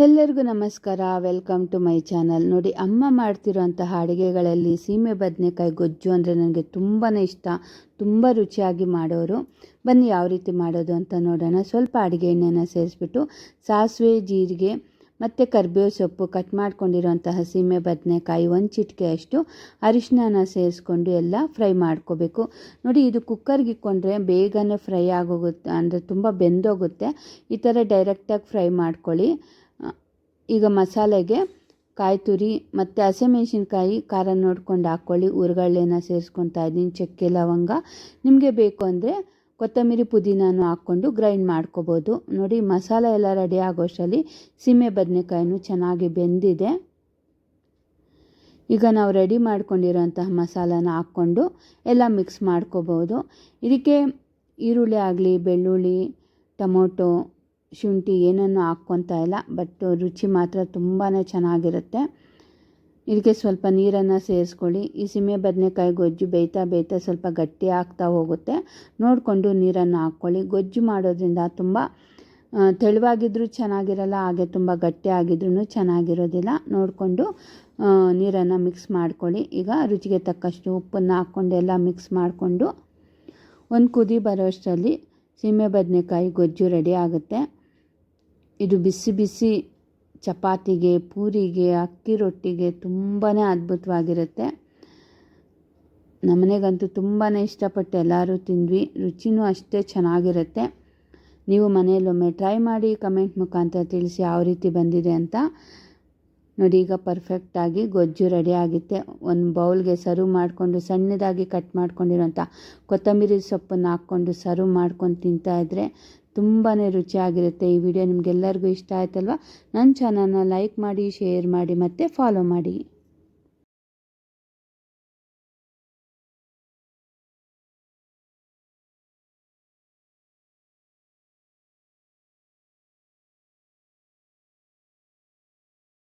ಎಲ್ಲರಿಗೂ ನಮಸ್ಕಾರ. Welcome to my channel. ನೋಡಿ, ಅಮ್ಮ ಮಾಡ್ತಿರೋಂತಹ ಅಡುಗೆಗಳಲ್ಲಿ ಸೀಮೆ ಬದನೆಕಾಯಿ ಗೊಜ್ಜು ಅಂದರೆ ನನಗೆ ತುಂಬಾ ಇಷ್ಟ. ತುಂಬ ರುಚಿಯಾಗಿ ಮಾಡೋರು. ಬನ್ನಿ ಯಾವ ರೀತಿ ಮಾಡೋದು ಅಂತ ನೋಡೋಣ. ಸ್ವಲ್ಪ ಅಡುಗೆ ಎಣ್ಣೆನ ಸೇರಿಸ್ಬಿಟ್ಟು ಸಾಸಿವೆ, ಜೀರಿಗೆ ಮತ್ತು ಕರಿಬೇವು ಸೊಪ್ಪು, ಕಟ್ ಮಾಡ್ಕೊಂಡಿರೋಂತಹ ಸೀಮೆ ಬದನೆಕಾಯಿ, ಒಂದು ಚಿಟಿಕೆಯಷ್ಟು ಅರಿಶಿನ ಸೇರಿಸ್ಕೊಂಡು ಎಲ್ಲ ಫ್ರೈ ಮಾಡ್ಕೋಬೇಕು. ನೋಡಿ, ಇದು ಕುಕ್ಕರ್ಗೆ ಇಟ್ಕೊಂಡ್ರೆ ಬೇಗನೆ ಫ್ರೈ ಆಗೋಗುತ್ತೆ, ಅಂದರೆ ತುಂಬ ಬೆಂದೋಗುತ್ತೆ. ಈ ಥರ ಡೈರೆಕ್ಟಾಗಿ ಫ್ರೈ ಮಾಡ್ಕೊಳ್ಳಿ. ಈಗ ಮಸಾಲೆಗೆ ಕಾಯಿ ತುರಿ ಮತ್ತು ಹಸಿಮೆಣಸಿನ್ಕಾಯಿ ಖಾರ ನೋಡ್ಕೊಂಡು ಹಾಕ್ಕೊಳ್ಳಿ. ಉರ್ಗಡ್ಲೆನ ಸೇರಿಸ್ಕೊತಾ ಇದ್ದೀನಿ, ಚಕ್ಕೆ ಲವಂಗ. ನಿಮಗೆ ಬೇಕು ಅಂದರೆ ಕೊತ್ತಂಬರಿ ಪುದೀನೂ ಹಾಕ್ಕೊಂಡು ಗ್ರೈಂಡ್ ಮಾಡ್ಕೋಬೋದು. ನೋಡಿ, ಮಸಾಲೆ ಎಲ್ಲ ರೆಡಿ ಆಗೋಷ್ಟರಲ್ಲಿ ಸೀಮೆ ಬದನೆಕಾಯಿನೂ ಚೆನ್ನಾಗಿ ಬೆಂದಿದೆ. ಈಗ ನಾವು ರೆಡಿ ಮಾಡ್ಕೊಂಡಿರೋಂತಹ ಮಸಾಲಾನ ಹಾಕ್ಕೊಂಡು ಎಲ್ಲ ಮಿಕ್ಸ್ ಮಾಡ್ಕೋಬೋದು. ಇದಕ್ಕೆ ಈರುಳ್ಳಿ ಆಗಲಿ, ಬೆಳ್ಳುಳ್ಳಿ, ಟೊಮೊಟೊ, ಶುಂಠಿ ಏನನ್ನು ಹಾಕ್ಕೊತಾ ಇಲ್ಲ, ಬಟ್ ರುಚಿ ಮಾತ್ರ ತುಂಬಾ ಚೆನ್ನಾಗಿರುತ್ತೆ. ಇದಕ್ಕೆ ಸ್ವಲ್ಪ ನೀರನ್ನು ಸೇರಿಸ್ಕೊಳ್ಳಿ. ಈ ಸೀಮೆ ಬದನೆಕಾಯಿ ಗೊಜ್ಜು ಬೇಯ್ತಾ ಸ್ವಲ್ಪ ಗಟ್ಟಿ ಆಗ್ತಾ ಹೋಗುತ್ತೆ. ನೋಡಿಕೊಂಡು ನೀರನ್ನು ಹಾಕ್ಕೊಳ್ಳಿ. ಗೊಜ್ಜು ಮಾಡೋದ್ರಿಂದ ತುಂಬ ತೆಳುವಾಗಿದ್ರೂ ಚೆನ್ನಾಗಿರಲ್ಲ, ಹಾಗೆ ತುಂಬ ಗಟ್ಟಿ ಆಗಿದ್ರೂ ಚೆನ್ನಾಗಿರೋದಿಲ್ಲ. ನೋಡಿಕೊಂಡು ನೀರನ್ನು ಮಿಕ್ಸ್ ಮಾಡ್ಕೊಳ್ಳಿ. ಈಗ ರುಚಿಗೆ ತಕ್ಕಷ್ಟು ಉಪ್ಪನ್ನು ಹಾಕ್ಕೊಂಡು ಎಲ್ಲ ಮಿಕ್ಸ್ ಮಾಡಿಕೊಂಡು ಒಂದು ಕುದಿ ಬರೋಷ್ಟರಲ್ಲಿ ಸೀಮೆ ಬದನೆಕಾಯಿ ಗೊಜ್ಜು ರೆಡಿ ಆಗುತ್ತೆ. ಇದು ಬಿಸಿ ಬಿಸಿ ಚಪಾತಿಗೆ, ಪೂರಿಗೆ, ಅಕ್ಕಿ ರೊಟ್ಟಿಗೆ ತುಂಬಾ ಅದ್ಭುತವಾಗಿರುತ್ತೆ. ನಮ್ಮನೆಗಂತೂ ತುಂಬಾ ಇಷ್ಟಪಟ್ಟು ಎಲ್ಲರೂ ತಿಂದ್ವಿ. ರುಚಿನೂ ಅಷ್ಟೇ ಚೆನ್ನಾಗಿರುತ್ತೆ. ನೀವು ಮನೆಯಲ್ಲೊಮ್ಮೆ ಟ್ರೈ ಮಾಡಿ ಕಮೆಂಟ್ ಮುಖಾಂತರ ತಿಳಿಸಿ ಯಾವ ರೀತಿ ಬಂದಿದೆ ಅಂತ. ನೋಡಿ, ಈಗ ಪರ್ಫೆಕ್ಟಾಗಿ ಗೊಜ್ಜು ರೆಡಿ ಆಗುತ್ತೆ. ಒಂದು ಬೌಲ್ಗೆ ಸರ್ವ್ ಮಾಡಿಕೊಂಡು ಸಣ್ಣದಾಗಿ ಕಟ್ ಮಾಡ್ಕೊಂಡಿರೋಂಥ ಕೊತ್ತಂಬರಿ ಸೊಪ್ಪನ್ನು ಹಾಕ್ಕೊಂಡು ಸರ್ವ್ ಮಾಡ್ಕೊಂಡು ತಿಂತಾಯಿದ್ರೆ ತುಂಬಾ ರುಚಿಯಾಗಿರುತ್ತೆ. ಈ ವಿಡಿಯೋ ನಿಮಗೆಲ್ಲರಿಗೂ ಇಷ್ಟ ಆಯ್ತಲ್ವ? ನನ್ನ ಚಾನಲ್ನ ಲೈಕ್ ಮಾಡಿ, ಶೇರ್ ಮಾಡಿ ಮತ್ತು ಫಾಲೋ ಮಾಡಿ.